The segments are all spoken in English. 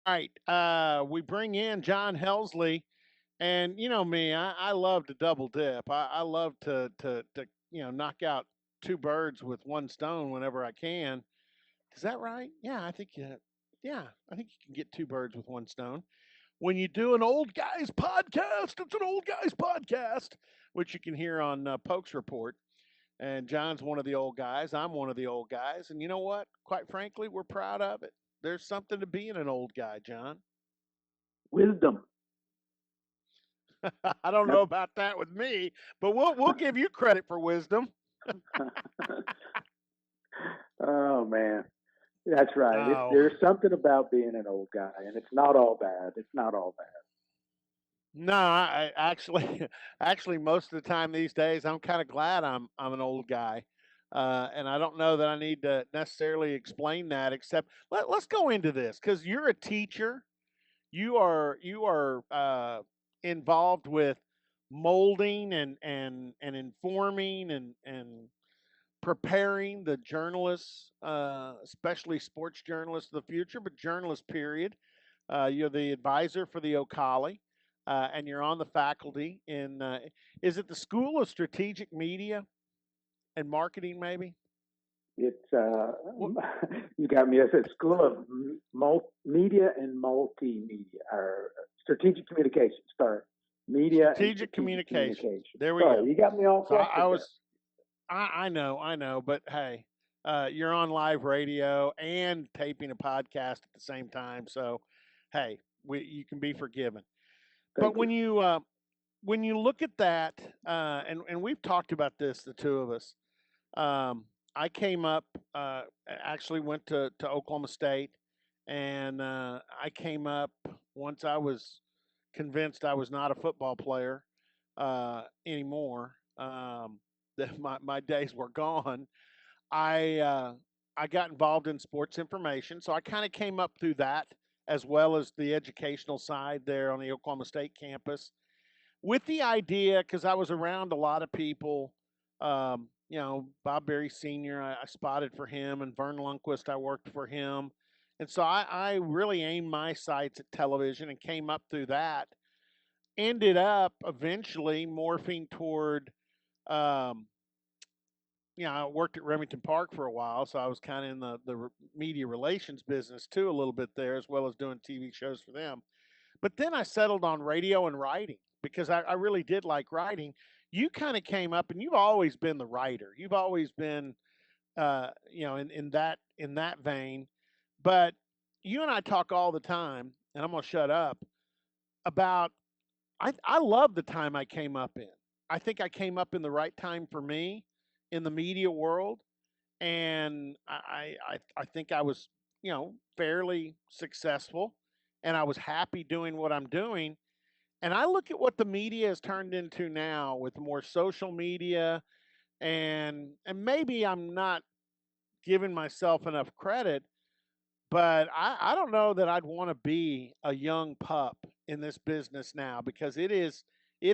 right. We bring in John Helsley, and you know me, I love to double dip. I love to knock out two birds with one stone whenever I can. Is that right? Yeah, I think yeah, I think you can get two birds with one stone. When you do an old guys podcast, it's an old guys podcast, which you can hear on Pokes Report. And John's one of the old guys. I'm one of the old guys. And you know what? Quite frankly, we're proud of it. There's something to being an old guy, John. Wisdom. I don't know That's, about that with me, but we'll give you credit for wisdom. oh man, that's right. Oh There's something about being an old guy, and it's not all bad. It's not all bad. no, I actually, actually, most of the time these days, I'm kind of glad I'm an old guy, and I don't know that I need to necessarily explain that. Except let's go into this because you're a teacher. You are involved with molding and informing and preparing the journalists, especially sports journalists of the future, but journalists, period. You're the advisor for the Ocali, and you're on the faculty in, is it the School of Strategic Media and Marketing, maybe? It's What? you got me at the School of Media and Multimedia, or Strategic Communications. Sorry, Media and Strategic Strategic Communications. Communications. There we Sorry, go. you got me all So I flustered there. was, I know, but hey, you're on live radio and taping a podcast at the same time. So, hey, you can be forgiven. But Thank you. when you look at that, and we've talked about this, the two of us. I came up, actually went to Oklahoma State, and I came up once I was convinced I was not a football player anymore. That my days were gone. I uh, I got involved in sports information, so I kind of came up through that as well as the educational side there on the Oklahoma State campus with the idea because I was around a lot of people. Bob Berry Sr. I spotted for him, and Vern Lundquist. I worked for him, and so I really aimed my sights at television and came up through that. Ended up eventually morphing toward. Um, I worked at Remington Park for a while, so I was kind of in the media relations business too, a little bit there, as well as doing TV shows for them. But then I settled on radio and writing because I really did like writing. You kind of came up, and you've always been the writer. You've always been, in that vein. But you and I talk all the time, and I'm gonna shut up about. I love the time I came up in. I think I came up in the right time for me in the media world, and I think I was fairly successful, and I was happy doing what I'm doing. And I look at what the media has turned into now with more social media, and maybe I'm not giving myself enough credit, but I don't know that I'd want to be a young pup in this business now because it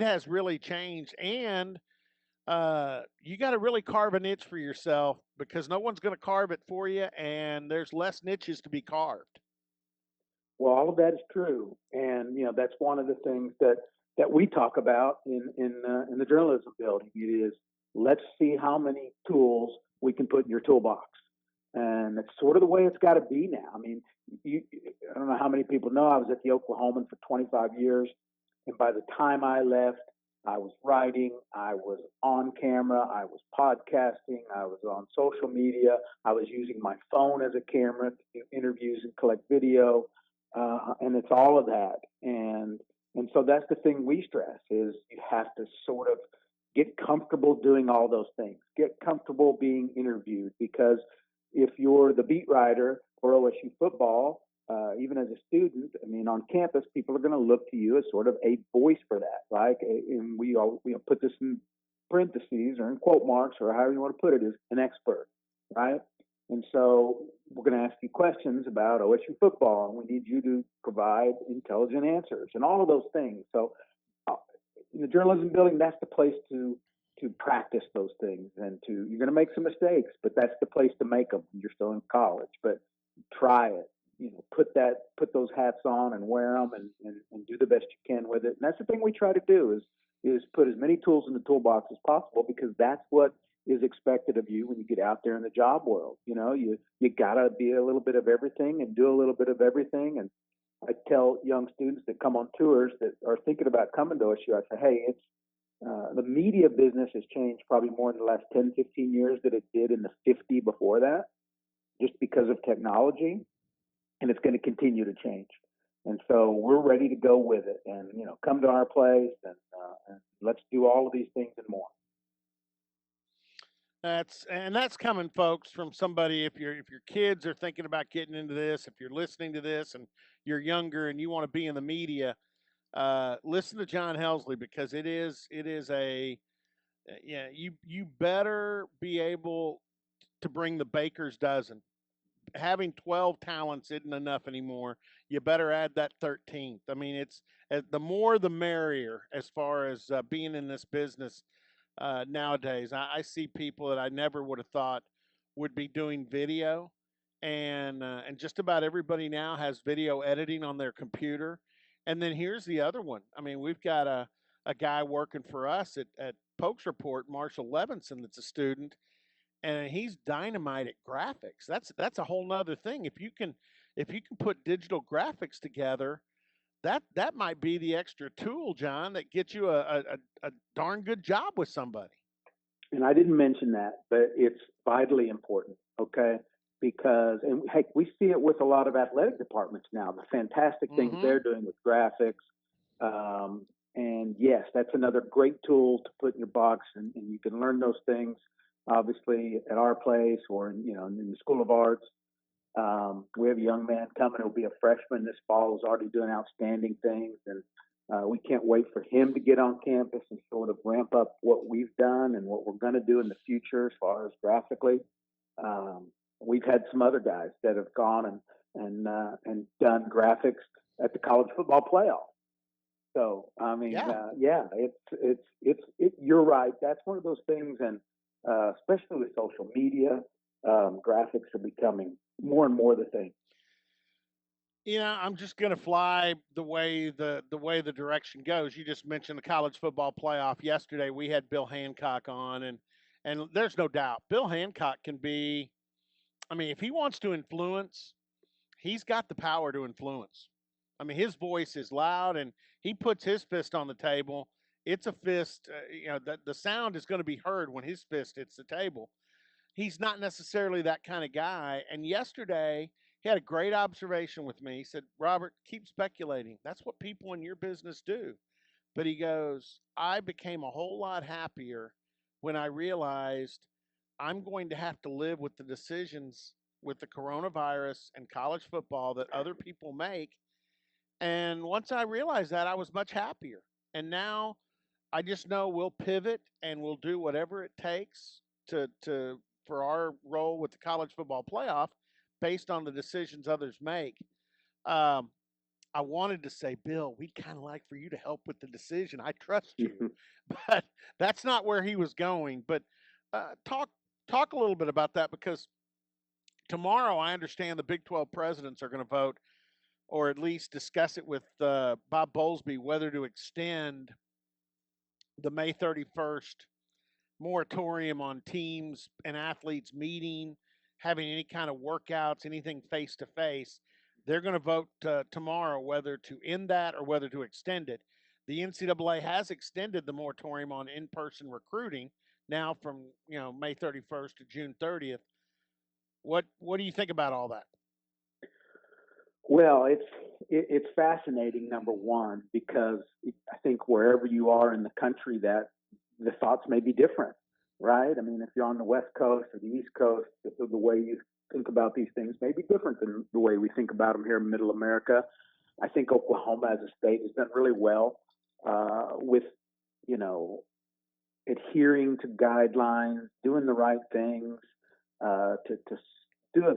has really changed. And you got to really carve a niche for yourself because no one's going to carve it for you, and there's less niches to be carved. Well, all of that is true, and that's one of the things that we talk about in the journalism building. It is, let's see how many tools we can put in your toolbox, and it's sort of the way it's got to be now. I mean, you, I don't know how many people know I was at the Oklahoman for 25 years, and by the time I left, I was writing, I was on camera, I was podcasting, I was on social media, I was using my phone as a camera to do interviews and collect video, and it's all of that. And so that's the thing we stress is you have to sort of get comfortable doing all those things. Get comfortable being interviewed because if you're the beat writer for OSU football, even as a student, I mean, on campus, people are going to look to you as sort of a voice for that. Like, and we all put this in parentheses or in quote marks or however you want to put it, is an expert, right? And so we're going to ask you questions about OSU football, and we need you to provide intelligent answers and all of those things. So uh, in the journalism building, that's the place to practice those things, and you're going to make some mistakes, but that's the place to make them. You're still in college, but try it. put those hats on and wear them and do the best you can with it. And that's the thing we try to do is put as many tools in the toolbox as possible, because that's what is expected of you when you get out there in the job world. You gotta be a little bit of everything and do a little bit of everything. And I tell young students that come on tours that are thinking about coming to OSU, I say, hey, it's the media business has changed probably more in the last 10, 15 years than it did in the 50 before that, just because of technology, and it's going to continue to change. And so we're ready to go with it, and come to our place and let's do all of these things and more. That's coming, folks, from somebody. If your kids are thinking about getting into this, if you're listening to this and you're younger and you want to be in the media, listen to John Helsley, because it is a yeah, you better be able to bring the baker's dozen. Having 12 talents isn't enough anymore. You better add that 13th. I mean, it's the more the merrier as far as being in this business nowadays. I see people that I never would have thought would be doing video, and just about everybody now has video editing on their computer. And then here's the other one. I mean, we've got a guy working for us at Pokes Report, Marshall Levinson, that's a student, and he's dynamite at graphics. That's a whole nother thing. If you can put digital graphics together, that might be the extra tool, John, that gets you a darn good job with somebody. And I didn't mention that, but it's vitally important, okay? Because, and heck, we see it with a lot of athletic departments now, the fantastic things Mm-hmm. they're doing with graphics. And yes, that's another great tool to put in your box, and you can learn those things, obviously, at our place or in the School of Arts. We have a young man coming who'll be a freshman this fall, who's already doing outstanding things, and we can't wait for him to get on campus and sort of ramp up what we've done and what we're going to do in the future as far as graphically. We've had some other guys that have gone and done graphics at the college football playoff. So I mean, Yeah. yeah, You're right. That's one of those things, and especially with social media, graphics are becoming more and more the thing. I'm just gonna fly the way the direction goes. You just mentioned the college football playoff yesterday. We had Bill Hancock on, and there's no doubt Bill Hancock can be. I mean, if he wants to influence, he's got the power to influence. I mean, his voice is loud, and he puts his fist on the table. It's a fist. The sound is going to be heard when his fist hits the table. He's not necessarily that kind of guy. And yesterday, he had a great observation with me. He said, Robert, keep speculating. That's what people in your business do. But he goes, I became a whole lot happier when I realized I'm going to have to live with the decisions with the coronavirus and college football that other people make. And once I realized that, I was much happier. And now I just know we'll pivot and we'll do whatever it takes to for our role with the college football playoff based on the decisions others make. Um, I wanted to say, Bill, we'd kind of like for you to help with the decision. I trust you, but that's not where he was going. But talk a little bit about that, because tomorrow I understand the Big 12 presidents are going to vote, or at least discuss it with Bob Bowlesby, whether to extend the May 31st moratorium on teams and athletes meeting, having any kind of workouts, anything face to face. They're going to vote tomorrow whether to end that or whether to extend it. The NCAA has extended the moratorium on in-person recruiting now from May 31st to June 30th. What do you think about all that? Well, it's fascinating. Number one, because I think wherever you are in the country, that the thoughts may be different, right? I mean, if you're on the West Coast or the East Coast, the way you think about these things may be different than the way we think about them here in Middle America. I think Oklahoma as a state has done really well with you know adhering to guidelines, doing the right things, to do a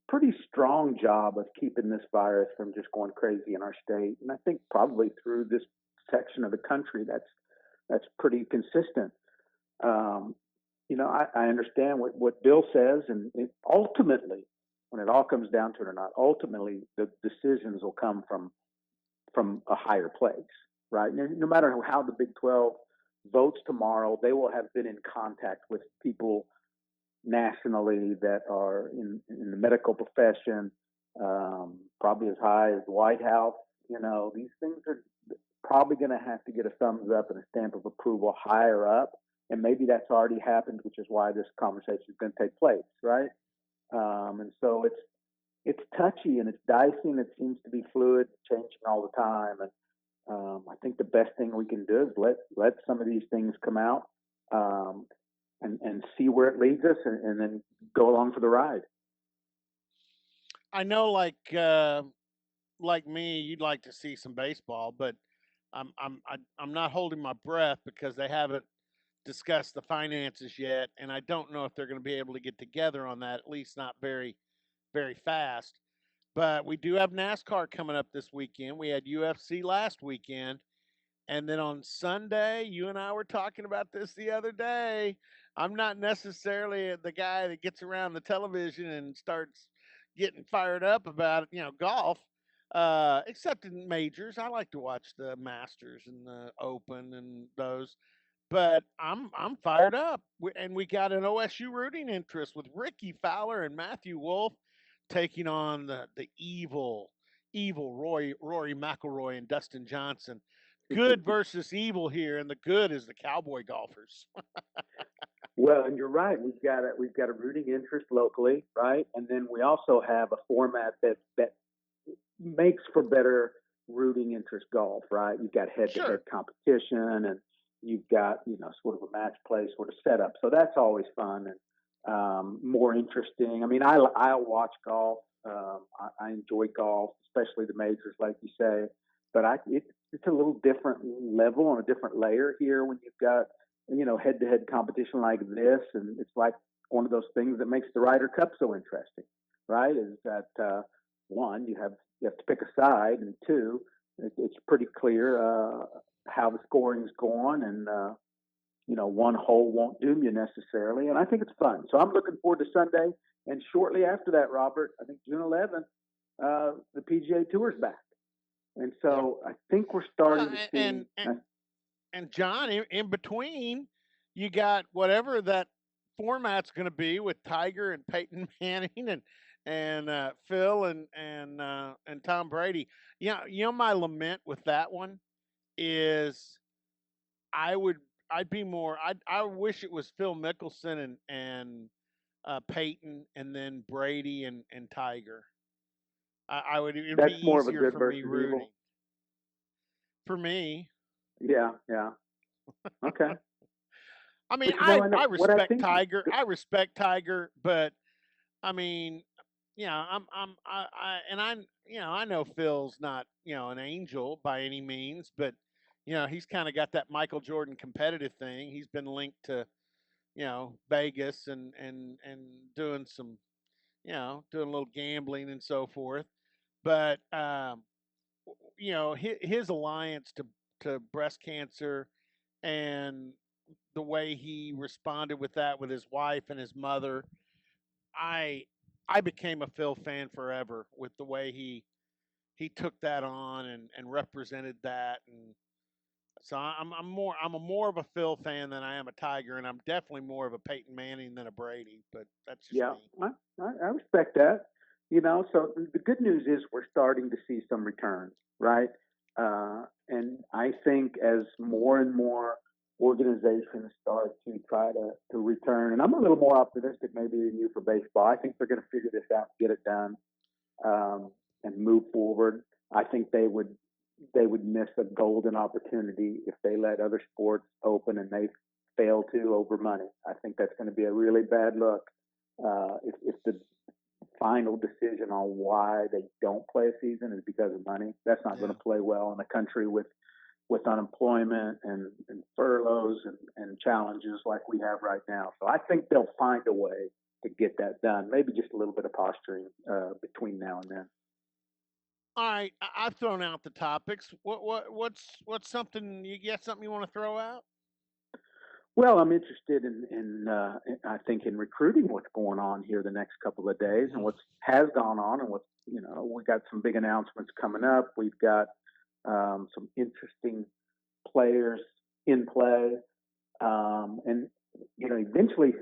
pretty strong job of keeping this virus from just going crazy in our state. And I think probably through this section of the country, that's pretty consistent. I understand what Bill says, and ultimately, when it all comes down to it or not, ultimately the decisions will come from a higher place, right? No matter how the Big 12 votes tomorrow, they will have been in contact with people nationally that are in the medical profession, probably as high as the White House. These things are probably going to have to get a thumbs up and a stamp of approval higher up. And maybe that's already happened, which is why this conversation is going to take place, right? And so it's touchy and it's dicey and it seems to be fluid, changing all the time. And I think the best thing we can do is let some of these things come out, and see where it leads us, and then go along for the ride. I know, like me, you'd like to see some baseball, but I'm not holding my breath because they haven't discussed the finances yet, and I don't know if they're going to be able to get together on that. At least not very fast. But we do have NASCAR coming up this weekend. We had UFC last weekend. And then on Sunday, you and I were talking about this the other day. I'm not necessarily the guy that gets around the television and starts getting fired up about golf. Except in majors, I like to watch the Masters and the Open and those. But I'm fired up, and we got an OSU rooting interest with Ricky Fowler and Matthew Wolf taking on the evil Rory McIlroy and Dustin Johnson. Good versus evil here, and the good is the Cowboy golfers. Well, and you're right. We've got a rooting interest locally, right? And then we also have a format that makes for better rooting interest golf, right? You've got head-to-head Sure. competition, and you've got sort of a match play sort of setup. So that's always fun and more interesting. I mean, I'll watch golf. I enjoy golf, especially the majors, like you say. But it's a little different level on a different layer here when you've got head-to-head competition like this, and it's like one of those things that makes the Ryder Cup so interesting, right? Is that one, you have to pick a side, and two, it's pretty clear how the scoring's going, and one hole won't doom you necessarily, and I think it's fun. So I'm looking forward to Sunday, and shortly after that, Robert, I think June 11th, the PGA Tour's back, and Yep. so I think we're Well, starting to see. and John, in between, you got whatever that format's going to be with Tiger and Peyton Manning and Phil and Tom Brady. Yeah, my lament with that one is I would I'd be more I wish it was Phil Mickelson and Peyton and then Brady and Tiger. I would it'd be That's more of a easier good for me versus rooting evil. for me. Yeah, yeah, okay. I mean, But I I know I what I respect think. Tiger. I respect Tiger, but I mean, I know Phil's not an angel by any means, but he's kind of got that Michael Jordan competitive thing. He's been linked to Vegas and doing some doing a little gambling and so forth. But his alliance to breast cancer and the way he responded with that with his wife and his mother, I I became a Phil fan forever with the way he took that on and represented that, and so I'm a more of a Phil fan than I am a Tiger, and I'm definitely more of a Peyton Manning than a Brady, but that's just Yeah, me. I respect that. So the good news is we're starting to see some returns, right? And I think as more and more organizations start to try to return, and I'm a little more optimistic maybe than you for baseball. I think they're going to figure this out, get it done, and move forward. I think they would miss a golden opportunity if they let other sports open and they fail to over money. I think that's going to be a really bad look if the final decision on why they don't play a season is because of money. That's not going Yeah. to play well in a country with unemployment and furloughs and challenges like we have right now. So I think they'll find a way to get that done. Maybe just a little bit of posturing between now and then. All right, I've thrown out the topics. What's something you got something you want to throw out? Well, I'm interested I think in recruiting what's going on here the next couple of days and Mhm. what has gone on and what's we got some big announcements coming up. We've got some interesting players in play, and eventually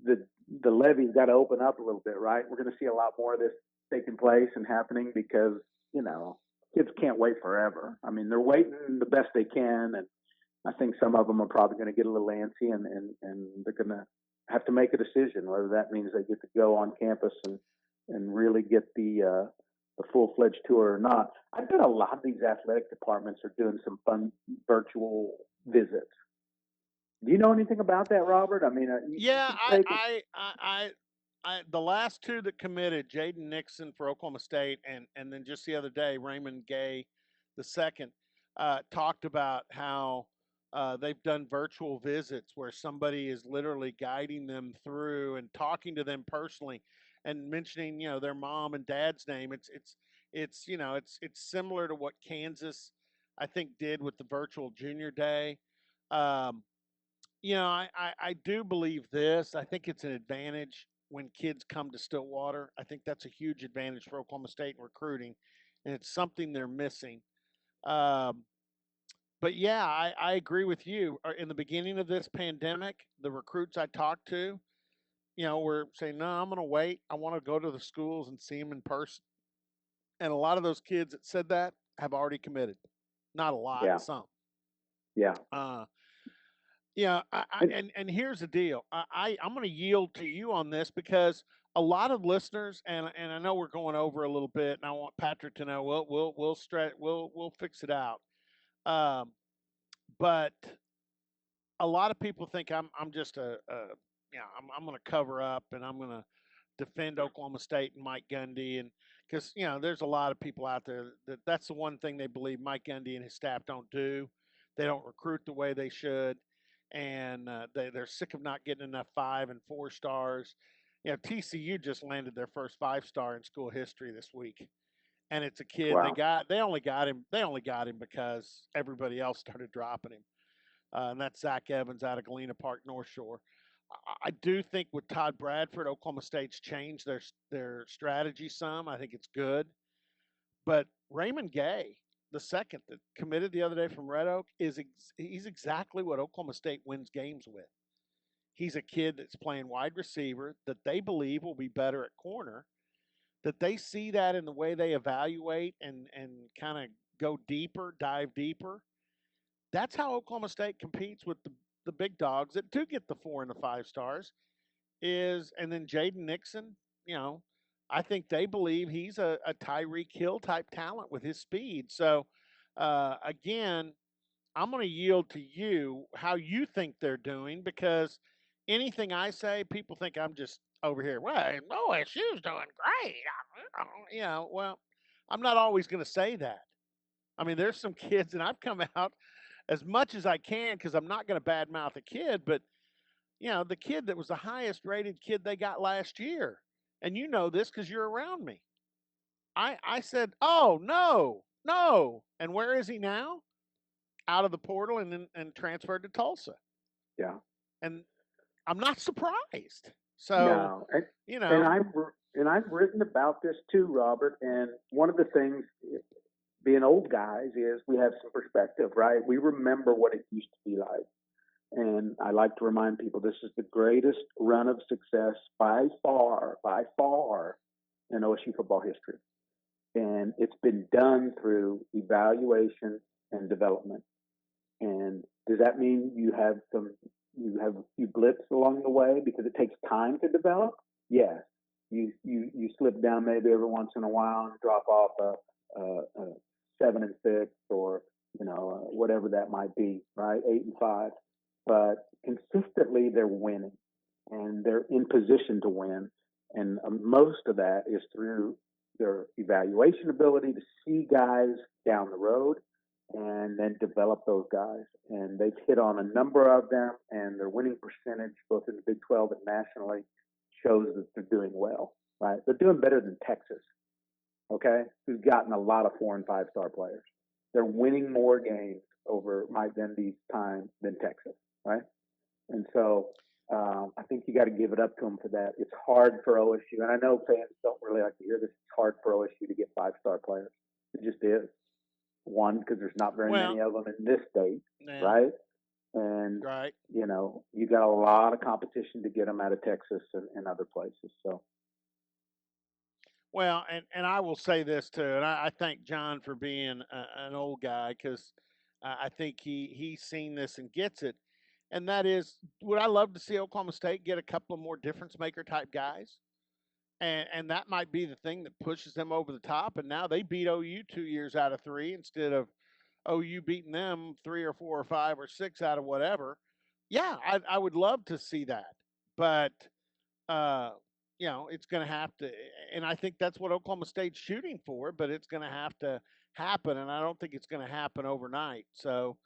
the the levee's got to open up a little bit, right? We're going to see a lot more of this taking place and happening because you know kids can't wait forever. I mean, they're waiting the best they can, and I think some of them are probably going to get a little antsy, and they're going to have to make a decision whether that means they get to go on campus and really get the full fledged tour or not. I bet a lot of these athletic departments are doing some fun virtual visits. Do you know anything about that, Robert? I mean, you Yeah, can take it. the last two that committed, Jaden Nixon for Oklahoma State, and then just the other day, Raymond Gay, the second, talked about how they've done virtual visits where somebody is literally guiding them through and talking to them personally, and mentioning their mom and dad's name. It's similar to what Kansas, I think, did with the virtual junior day. Um, I do believe this. I think it's an advantage when kids come to Stillwater. I think that's a huge advantage for Oklahoma State in recruiting, and it's something they're missing. Um, but yeah, I agree with you. In the beginning of this pandemic, the recruits I talked to, were saying, "No, I'm going to wait. I want to go to the schools and see them in person." And a lot of those kids that said that have already committed. Not a lot, Yeah, some. yeah, Uh, Yeah, and, and here's the deal. I'm going to yield to you on this because a lot of listeners, and I know we're going over a little bit, and I want Patrick to know we'll fix it out. Um, but a lot of people think I'm just I'm going to cover up and I'm going to defend Oklahoma State and Mike Gundy, and because there's a lot of people out there that's the one thing they believe Mike Gundy and his staff don't do. They don't recruit the way they should, and they're sick of not getting enough 5 and 4 stars. TCU just landed their first 5 star in school history this week, and it's a kid wow, they only got him because everybody else started dropping him, and that's Zach Evans out of Galena Park, North Shore. I do think with Todd Bradford, Oklahoma State's changed their strategy some. I think it's good, but Raymond Gay, the second that committed the other day from Red Oak, he's exactly what Oklahoma State wins games with. He's a kid that's playing wide receiver that they believe will be better at corner. That they see that in the way they evaluate and kind of go deeper, dive deeper. That's how Oklahoma State competes with the big dogs that do get the 4 and the 5 stars. And then Jaden Nixon, you know, I think they believe he's a Tyreek Hill type talent with his speed. So again, I'm going to yield to you how you think they're doing because anything I say, people think I'm just over here. Well, OSU's doing great. Well, I'm not always going to say that. I mean, there's some kids, and I've come out as much as I can because I'm not going to badmouth a kid, but the kid that was the highest rated kid they got last year, and you know this because you're around me. I said, "Oh no, no," and where is he now? Out of the portal and transferred to Tulsa, yeah. and I'm not surprised. So, No, you and know, I've written about this too, Robert. And one of the things, being old guys, is we have some perspective, right? We remember what it used to be like. And I like to remind people this is the greatest run of success by far, in OSU football history. And it's been done through evaluation and development. And does that mean you have a few blips along the way because it takes time to develop? Yes. You slip down maybe every once in a while and drop off a 7-6 or whatever that might be, right? 8-5, but consistently they're winning and they're in position to win, and most of that is through their evaluation ability to see guys down the road and then develop those guys. And they've hit on a number of them, and their winning percentage, both in the Big 12 and nationally, shows that they're doing well. Right? They're doing better than Texas, okay, who's gotten a lot of 4 and 5 star players. They're winning more games over Mike Gundy's time than Texas, right? And so I think you got to give it up to them for that. It's hard for OSU, and I know fans don't really like to hear this. It's hard for OSU to get 5-star players. It just is. One, because there's not very Well, many of them in this state, yeah, right? And right. you got a lot of competition to get them out of Texas and other places. So Well, and I will say this too, and I thank John for being an old guy because I think he's seen this and gets it. And that is, would I love to see Oklahoma State get a couple of more difference maker type guys? And that might be the thing that pushes them over the top. And now they beat OU 2 years out of three instead of OU beating them three or four or five or six out of whatever. Yeah, I would love to see that, but uh, it's going to have to, and I think that's what Oklahoma State's shooting for, but it's going to have to happen, and I don't think it's going to happen overnight. So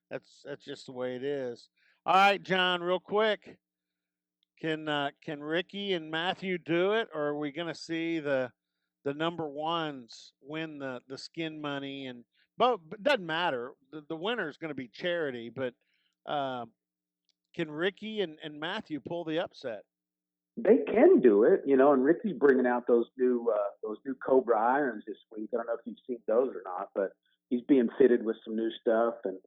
that's just the way it is. All right, John, real quick, can Ricky and Matthew do it, or are we going to see the number ones win the skin money? And but it doesn't matter. The winner is going to be charity, but um, can Ricky and Matthew pull the upset? they can do it, and Ricky's bringing out those new Cobra irons this week. I don't know if you've seen those or not, but he's being fitted with some new stuff, and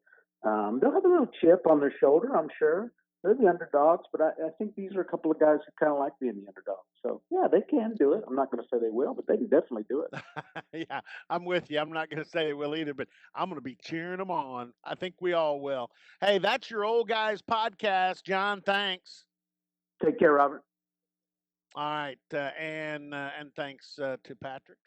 they'll have a little chip on their shoulder, I'm sure. They're the underdogs, but I think these are a couple of guys who kind of like being the underdogs. So yeah, they can do it. I'm not going to say they will, but they can definitely do it. Yeah, I'm with you. I'm not going to say it will either, but I'm going to be cheering them on. I think we all will. Hey, that's your old guys podcast, John. Thanks. Take care, Robert. All right, and thanks to Patrick.